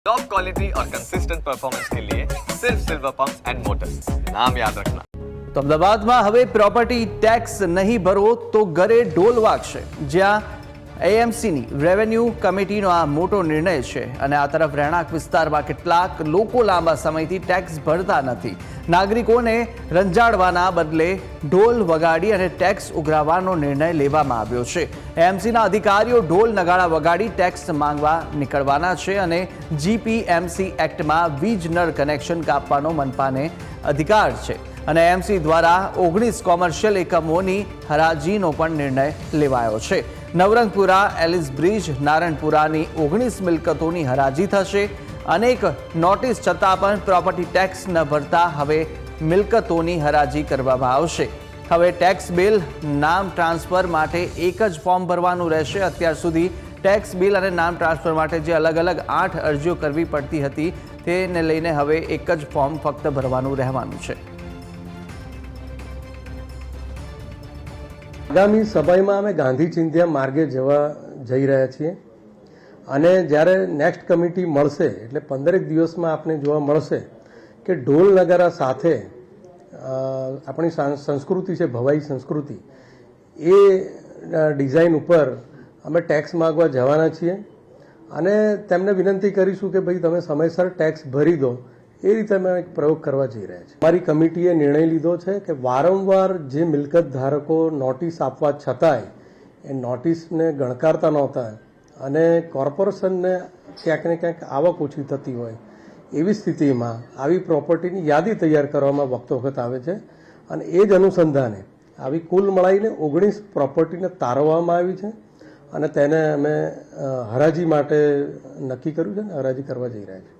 Top quality और consistent performance के लिए सिर्फ सिल्वर पंप्स एंड मोटर्स, नाम याद रखना। તો અમદાવાદમાં હવે પ્રોપર્ટી ટેક્સ નહીં ભરો તો ઘરે ઢોલ વાગશે। જ્યાં એએમસીની રેવન્યુ કમિટીનો આ મોટો નિર્ણય છે અને આ તરફ રહેણાંક વિસ્તારમાં કેટલાક લોકો લાંબા સમયથી ટેક્સ ભરતા નથી। નાગરિકોને રંજાડવાના બદલે ઢોલ વગાડી અને ટેક્સ ઉઘરાવવાનો નિર્ણય લેવામાં આવ્યો છે। એએમસીના અધિકારીઓ ઢોલ નગાડા વગાડી ટેક્સ માંગવા નીકળવાના છે અને જીપીએમસી એક્ટમાં વીજ નળ કનેક્શન કાપવાનો મનપાને અધિકાર છે અને એએમસી દ્વારા 19 કોમર્શિયલ એકમોની હરાજીનો પણ નિર્ણય લેવાયો છે। નવરંગપુરા, એલિસ બ્રિજ, નારણપુરાની 19 મિલકતોની હરાજી થશે। અનેક નોટિસ છતાં પણ પ્રોપર્ટી ટેક્સ ન ભરતા હવે મિલકતોની હરાજી કરવામાં આવશે। હવે ટેક્સ બિલ નામ ટ્રાન્સફર માટે એક જ ફોર્મ ભરવાનું રહેશે। અત્યાર સુધી ટેક્સ બિલ અને નામ ટ્રાન્સફર માટે જે અલગ અલગ 8 અરજીઓ કરવી પડતી હતી તેને લઈને હવે એક જ ફોર્મ ફક્ત ભરવાનું રહેવાનું છે। આગામી સભામાં અમે ગાંધી ચિંધ્યા માર્ગે જઈ રહ્યા છીએ અને જ્યારે નેક્સ્ટ કમિટી મળશે એટલે 15 દિવસમાં આપને જોવા મળશે કે ઢોલ નગારા સાથે આપણી સંસ્કૃતિ છે, ભવાઈ સંસ્કૃતિ, એ ડિઝાઇન ઉપર અમે ટેક્સ માગવા જવાના છીએ અને તેમને વિનંતી કરીશું કે ભાઈ તમે સમયસર ટેક્સ ભરી દો। એ રીતે અમે એક પ્રયોગ કરવા જઈ રહ્યા છીએ। અમારી કમિટીએ નિર્ણય લીધો છે કે વારંવાર જે મિલકત ધારકો નોટિસ આપવા છતાંય એ નોટિસને ગણકારતા નહોતા અને કોર્પોરેશનને ક્યાંક ને ક્યાંક આવક ઓછી થતી હોય એવી સ્થિતિમાં આવી પ્રોપર્ટીની યાદી તૈયાર કરવામાં વખત આવે છે અને એ જ અનુસંધાને આવી કુલ મળાઈને 19 પ્રોપર્ટીને તારવવામાં આવી છે અને તેને અમે હરાજી માટે નક્કી કર્યું છે અને હરાજી કરવા જઈ રહ્યા છીએ।